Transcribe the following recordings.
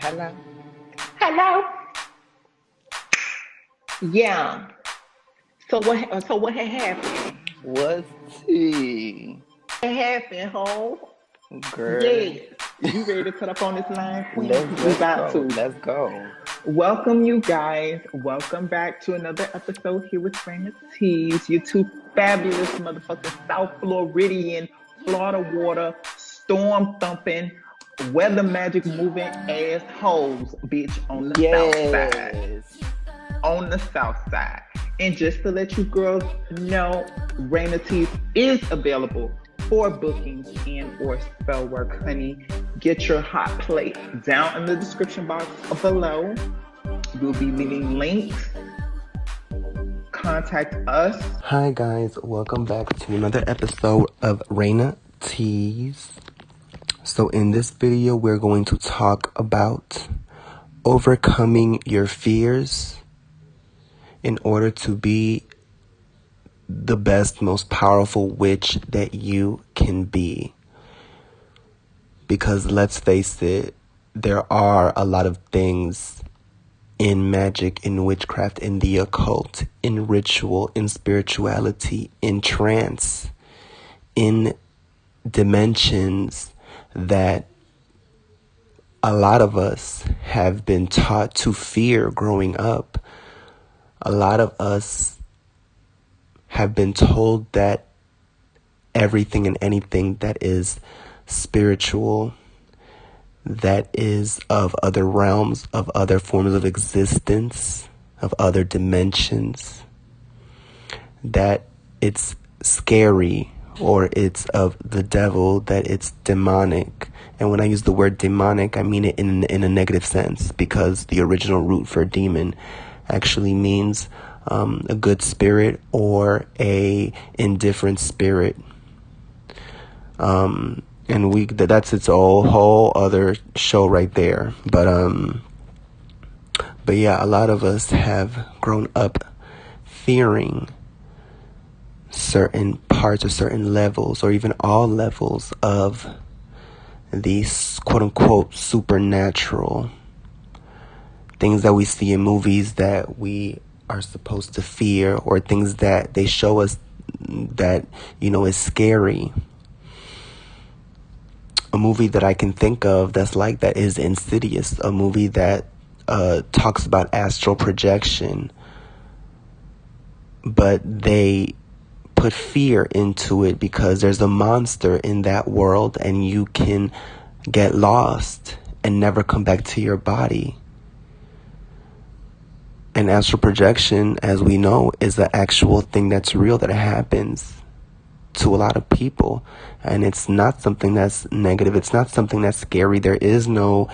Hello. Hello. Yeah. So what had happened? What's tea? What happened, home? Girl. Yes. You ready to cut up on this line, queen? Let's Because we let's about go. to. Let's go. Welcome, you guys. Welcome back to another episode here with Raina Tees. You two fabulous motherfucking South Floridian, Florida water, storm thumping, weather magic moving ass hoes, bitch, on the south side. Yes. On the south side. And just to let you girls know, Raina Teeth is available for bookings and or spell work, honey. Get your hot plate down in the description box below. We'll be leaving links. Contact us. Hi guys, welcome back to another episode of Raina Tees. So in this video, we're going to talk about overcoming your fears in order to be the best, most powerful witch that you can be. Because let's face it, there are a lot of things in magic, in witchcraft, in the occult, in ritual, in spirituality, in trance, in dimensions that a lot of us have been taught to fear growing up. A lot of us have been told that everything and anything that is spiritual, that is of other realms, of other forms of existence, of other dimensions, that it's scary or it's of the devil, that it's demonic. And when I use the word demonic, I mean it in a negative sense, because the original root for demon actually means a good spirit or a indifferent spirit. And that's its whole other show right there. But yeah, a lot of us have grown up fearing certain parts or certain levels or even all levels of these quote unquote supernatural things that we see in movies that we are supposed to fear, or things that they show us that, is scary. A movie that I can think of that's like that is Insidious, a movie that talks about astral projection, but they put fear into it because there's a monster in that world and you can get lost and never come back to your body. And astral projection, as we know, is the actual thing that's real, that happens to a lot of people. And it's not something that's negative. It's not something that's scary. There is no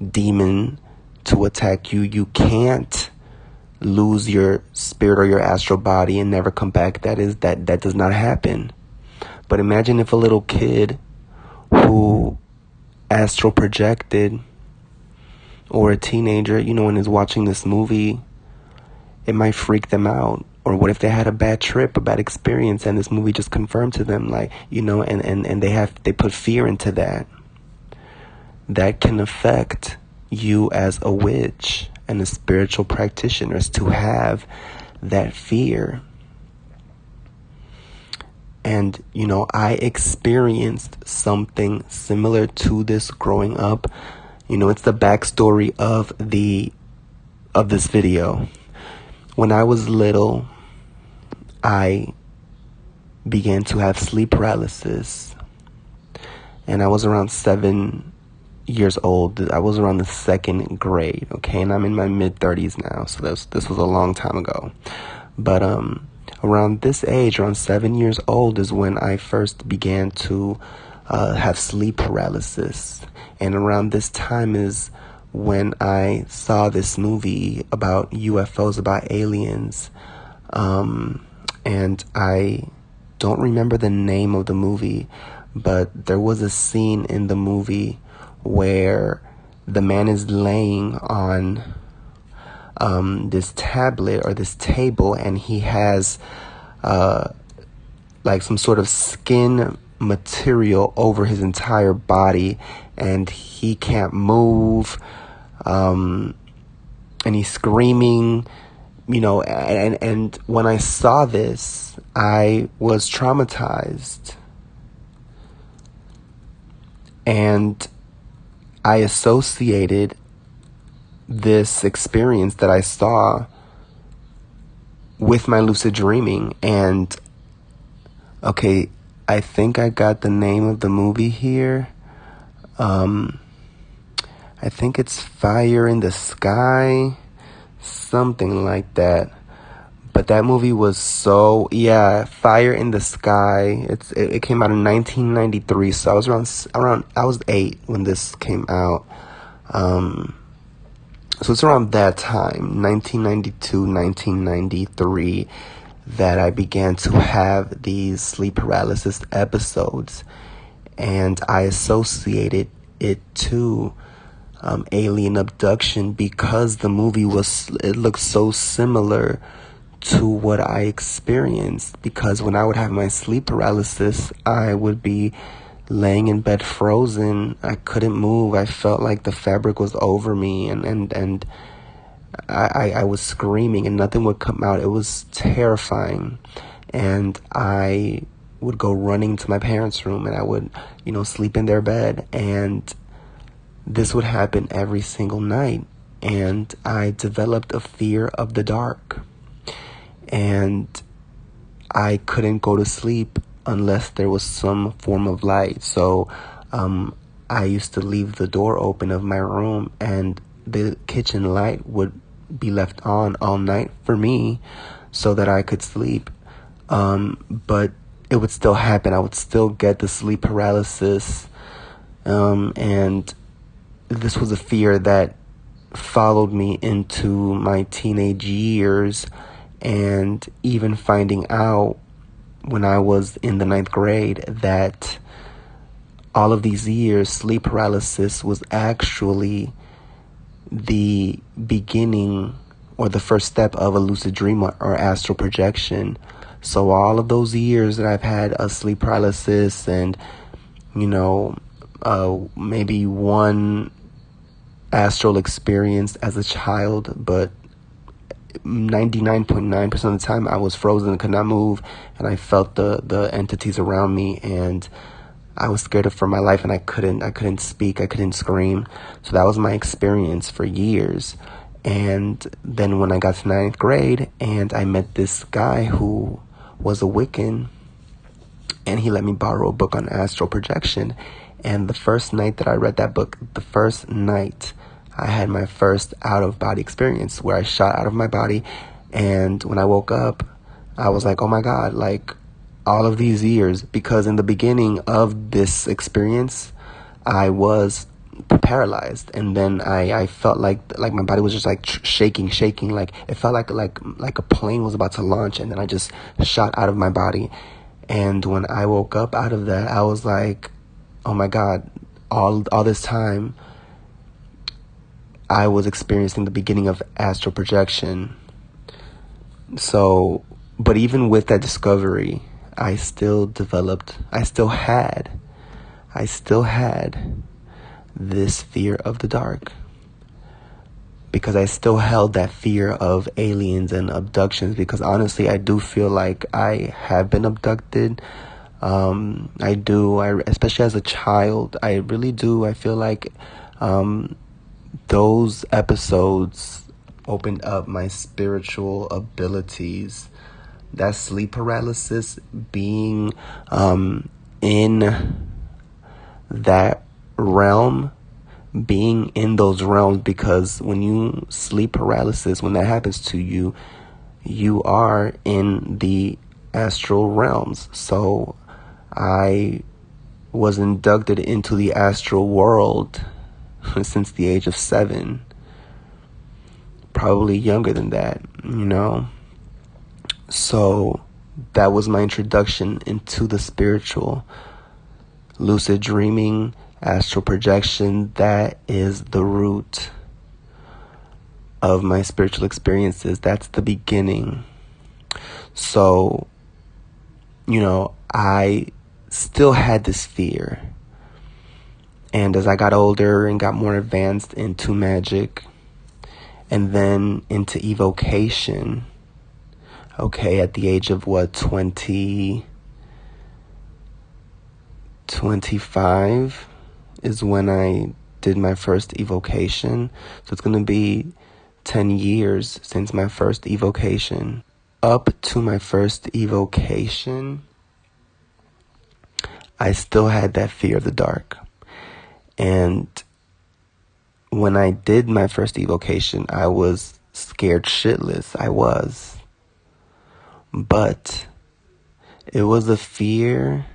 demon to attack you. You can't lose your spirit or your astral body and never come back. That does not happen. But imagine if a little kid who astral projected, or a teenager, and is watching this movie, it might freak them out. Or what if they had a bad trip, a bad experience, and this movie just confirmed to them, and they put fear into that. That can affect you as a witch and a spiritual practitioner, to have that fear. And, I experienced something similar to this growing up. It's the backstory of this video. When I was little, I began to have sleep paralysis. And I was around 7 years old. I was around the second grade, okay? And I'm in my mid-30s now, so this was a long time ago. But around this age, around 7 years old, is when I first began to have sleep paralysis. And around this time is when I saw this movie about UFOs, about aliens. And I don't remember the name of the movie, but there was a scene in the movie where the man is laying on this tablet or this table, and he has like some sort of skin material over his entire body, and he can't move. And he's screaming, and when I saw this, I was traumatized. And I associated this experience that I saw with my lucid dreaming. And okay, I think I got the name of the movie here. I think it's Fire in the Sky, something like that. But that movie was Fire in the Sky. It came out in 1993, so I was around I was 8 when this came out. So it's around that time, 1992, 1993, that I began to have these sleep paralysis episodes, and I associated it to alien abduction because the movie it looked so similar to what I experienced. Because when I would have my sleep paralysis, I would be laying in bed frozen. I couldn't move. I felt like the fabric was over me, and I was screaming and nothing would come out. It was terrifying. And I would go running to my parents' room, and I would, sleep in their bed, and this would happen every single night. And I developed a fear of the dark. And I couldn't go to sleep unless there was some form of light. So I used to leave the door open of my room, and the kitchen light would be left on all night for me so that I could sleep. But it would still happen. I would still get the sleep paralysis. And this was a fear that followed me into my teenage years, and even finding out when I was in the 9th grade that all of these years, sleep paralysis was actually the beginning or the first step of a lucid dream or astral projection. So all of those years that I've had a sleep paralysis, and maybe one astral experience as a child, but 99.9% of the time I was frozen and could not move, and I felt the entities around me, and I was scared for my life, and I couldn't speak, I couldn't scream. So that was my experience for years. And then when I got to 9th grade, and I met this guy who was a Wiccan, and he let me borrow a book on astral projection. And the first night that I read that book, I had my first out-of-body experience where I shot out of my body. And when I woke up, I was like, oh my God, like all of these years, because in the beginning of this experience, I was paralyzed. And then I felt like my body was just like shaking. Like it felt like a plane was about to launch, and then I just shot out of my body. And when I woke up out of that, I was like, oh my God, all this time, I was experiencing the beginning of astral projection. So, but even with that discovery, I still had this fear of the dark, because I still held that fear of aliens and abductions, because honestly, I do feel like I have been abducted. I do, especially as a child, I really do. I feel like, those episodes opened up my spiritual abilities. That sleep paralysis, being in that realm, being in those realms, because when you sleep paralysis, when that happens to you, you are in the astral realms. So I was inducted into the astral world since the age of 7, probably younger than that, So that was my introduction into the spiritual. Lucid dreaming, astral projection, that is the root of my spiritual experiences. That's the beginning. So, I still had this fear. And as I got older and got more advanced into magic, and then into evocation, okay, at the age of 25 is when I did my first evocation. So it's going to be 10 years since my first evocation. Up to my first evocation, I still had that fear of the dark. And when I did my first evocation, I was scared shitless. I was. But it was a fear.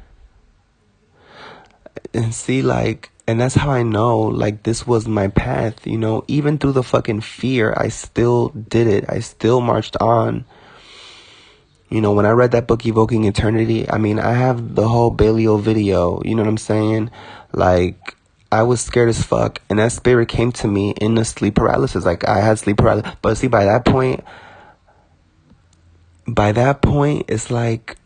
And see, like, and that's how I know, like, this was my path, you know. Even through the fucking fear, I still did it. I still marched on. You know, when I read that book, Evoking Eternity, I mean, I have the whole Belial video, you know what I'm saying? Like, I was scared as fuck, and that spirit came to me in the sleep paralysis. Like, I had sleep paralysis. But see, by that point, it's like,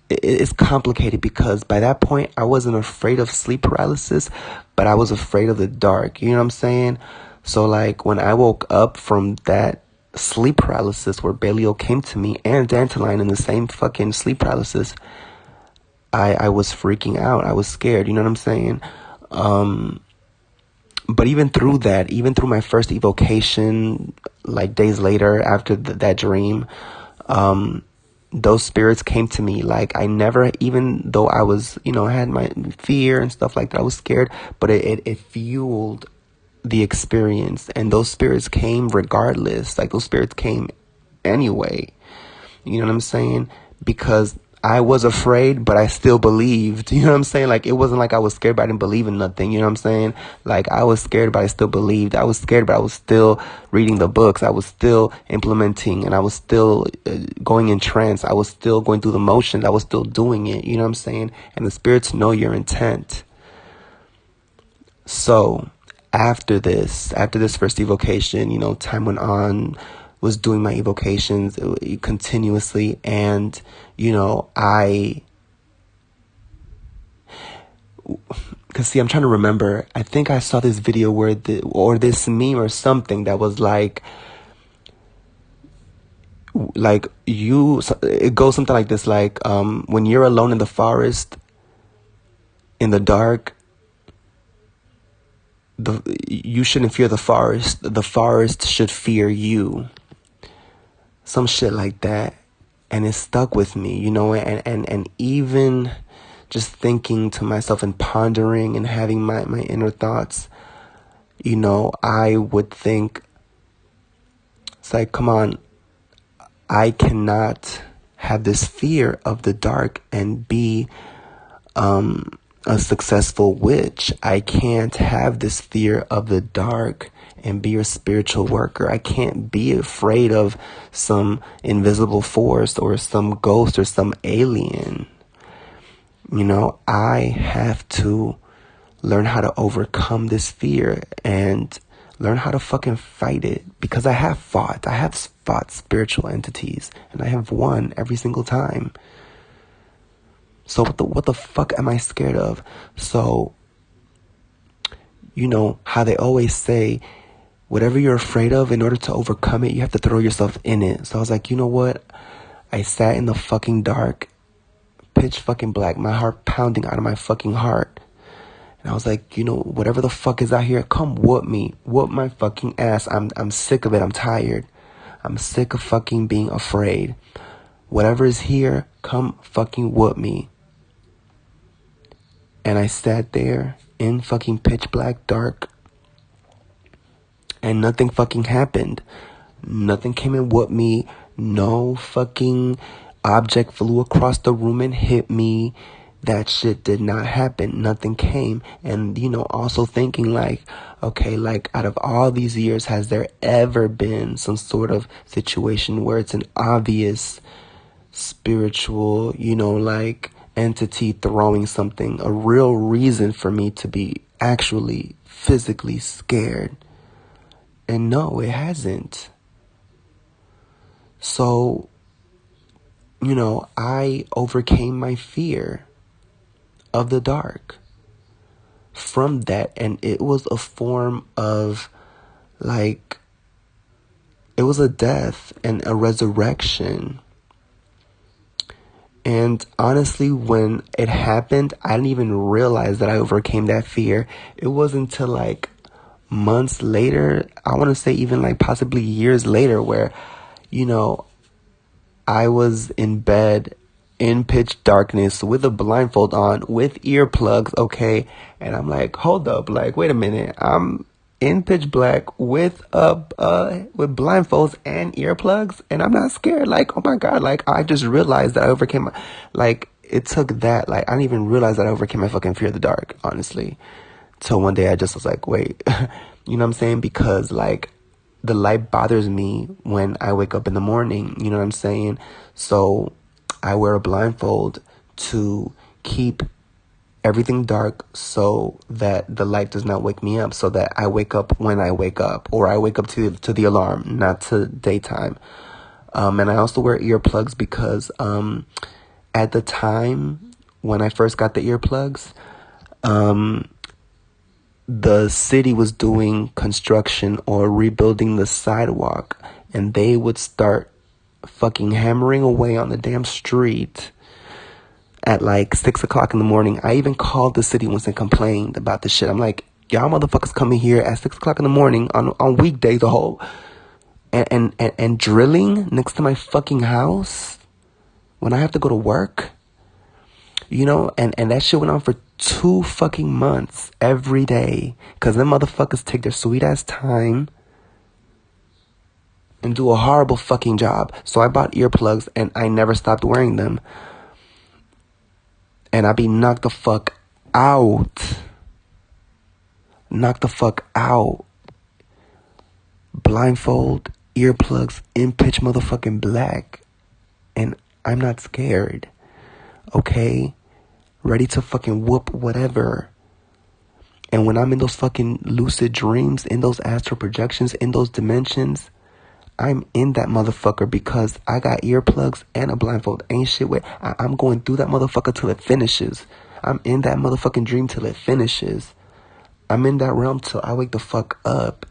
it's complicated, because by that point, I wasn't afraid of sleep paralysis, but I was afraid of the dark, you know what I'm saying? So, like, when I woke up from that sleep paralysis where Belial came to me, and Dandelion in the same fucking sleep paralysis, I was freaking out. I was scared, you know what I'm saying? But even through that, even through my first evocation, like days later after that dream, those spirits came to me. Like, I never, even though I was, you know, I had my fear and stuff like that, I was scared, but it fueled the experience, and those spirits came regardless. Like, those spirits came anyway, you know what I'm saying? Because I was afraid, but I still believed, you know what I'm saying? Like, it wasn't like I was scared, but I didn't believe in nothing, you know what I'm saying? Like, I was scared, but I still believed. I was scared, but I was still reading the books. I was still implementing, and I was still going in trance. I was still going through the motions. I was still doing it, you know what I'm saying? And the spirits know your intent. So after this first evocation, you know, time went on, was doing my evocations continuously, and, you know, because see, I'm trying to remember, I think I saw this video where or this meme or something that was like it goes something like this, like, when you're alone in the forest, in the dark, you shouldn't fear the forest should fear you. Some shit like that. And it stuck with me, you know, and even just thinking to myself and pondering and having my inner thoughts, you know, I would think, it's like, come on, I cannot have this fear of the dark and be a successful witch. I can't have this fear of the dark and be a spiritual worker. I can't be afraid of some invisible force or some ghost or some alien. You know, I have to learn how to overcome this fear and learn how to fucking fight it, because I have fought spiritual entities, and I have won every single time. So what the fuck am I scared of? So, you know how they always say, whatever you're afraid of, in order to overcome it, you have to throw yourself in it. So I was like, you know what? I sat in the fucking dark, pitch fucking black, my heart pounding out of my fucking heart. And I was like, you know, whatever the fuck is out here, come whoop me. Whoop my fucking ass. I'm sick of it. I'm tired. I'm sick of fucking being afraid. Whatever is here, come fucking whoop me. And I sat there in fucking pitch black dark, and nothing fucking happened. Nothing came and whooped me. No fucking object flew across the room and hit me. That shit did not happen. Nothing came. And, you know, also thinking like, okay, like, out of all these years, has there ever been some sort of situation where it's an obvious spiritual, you know, like, entity throwing something, a real reason for me to be actually physically scared? And no, it hasn't. So, you know, I overcame my fear of the dark from that. And it was a form of, like, it was a death and a resurrection. And honestly, when it happened, I didn't even realize that I overcame that fear. It wasn't until like months later, I want to say even like possibly years later, where, you know, I was in bed in pitch darkness with a blindfold on, with earplugs, okay? And I'm like, hold up, like, wait a minute. I'm in pitch black with with blindfolds and earplugs, and I'm not scared. Like, oh my God, like, I just realized that I overcame my, like, it took that, like, I didn't even realize that I overcame my fucking fear of the dark, honestly. So one day I just was like, wait, you know what I'm saying? Because, like, the light bothers me when I wake up in the morning, you know what I'm saying? So I wear a blindfold to keep everything dark so that the light does not wake me up, so that I wake up when I wake up, or I wake up to the alarm, not to daytime. And I also wear earplugs because at the time when I first got the earplugs, the city was doing construction or rebuilding the sidewalk, and they would start fucking hammering away on the damn street at like 6 o'clock in the morning. I even called the city once and complained about the shit. I'm like, y'all motherfuckers coming here at 6 o'clock in the morning on weekdays, the whole, and drilling next to my fucking house when I have to go to work, you know, and that shit went on for 2 fucking months every day, because them motherfuckers take their sweet ass time and do a horrible fucking job. So I bought earplugs and I never stopped wearing them. And I be knocked the fuck out. Knocked the fuck out. Blindfold, earplugs, in pitch motherfucking black. And I'm not scared. Okay? Ready to fucking whoop whatever. And when I'm in those fucking lucid dreams, in those astral projections, in those dimensions, I'm in that motherfucker because I got earplugs and a blindfold. Ain't shit with. I'm going through that motherfucker till it finishes. I'm in that motherfucking dream till it finishes. I'm in that realm till I wake the fuck up.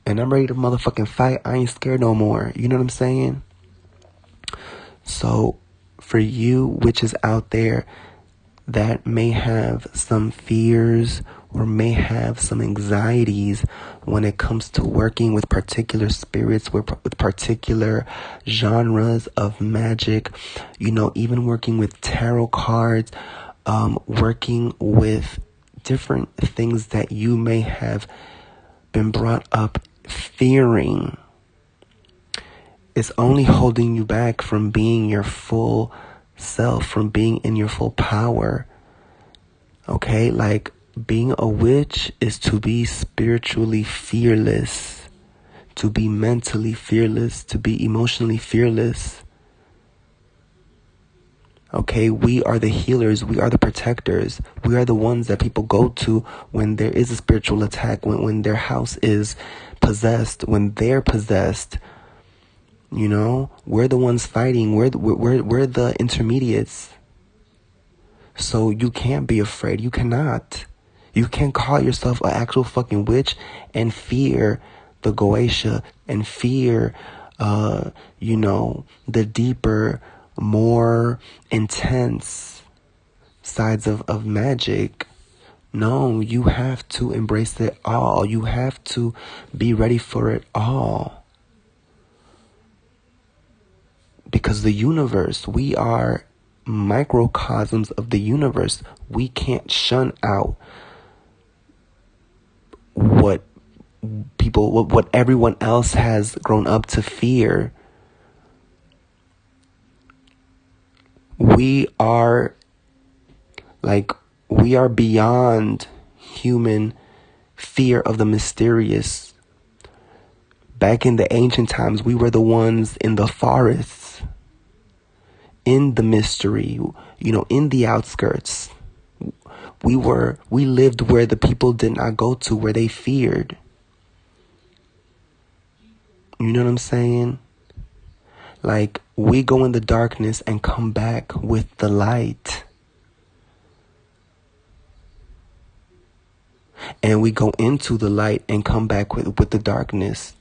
And I'm ready to motherfucking fight. I ain't scared no more. You know what I'm saying? So, for you witches out there that may have some fears or may have some anxieties when it comes to working with particular spirits, with particular genres of magic, you know, even working with tarot cards, working with different things that you may have been brought up fearing, is only holding you back from being your full self, from being in your full power. Okay, like, being a witch is to be spiritually fearless, to be mentally fearless, to be emotionally fearless. Okay, we are the healers, we are the protectors, we are the ones that people go to when there is a spiritual attack, when their house is possessed, when they're possessed. You know, we're the ones fighting, we're the intermediates. So you can't be afraid, you cannot. You can't call yourself an actual fucking witch and fear the Goetia and fear, you know, the deeper, more intense sides of magic. No, you have to embrace it all. You have to be ready for it all. Because the universe, we are microcosms of the universe. We can't shun out what everyone else has grown up to fear. We are beyond human fear of the mysterious. Back in the ancient times, we were the ones in the forests, in the mystery, you know, in the outskirts. We lived where the people did not go to, where they feared. You know what I'm saying? Like, we go in the darkness and come back with the light. And we go into the light and come back with the darkness.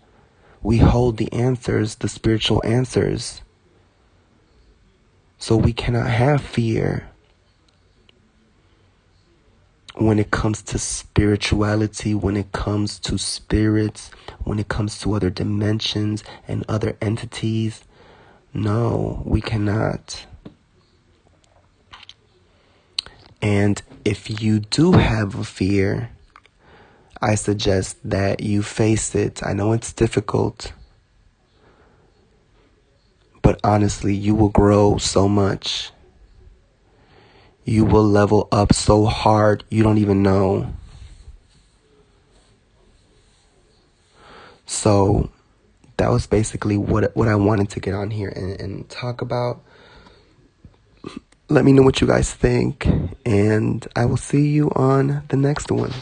We hold the answers, the spiritual answers. So we cannot have fear when it comes to spirituality, when it comes to spirits, when it comes to other dimensions and other entities. No, we cannot. And if you do have a fear, I suggest that you face it. I know it's difficult, but honestly, you will grow so much. You will level up so hard, you don't even know. So that was basically what I wanted to get on here and talk about. Let me know what you guys think, and I will see you on the next one.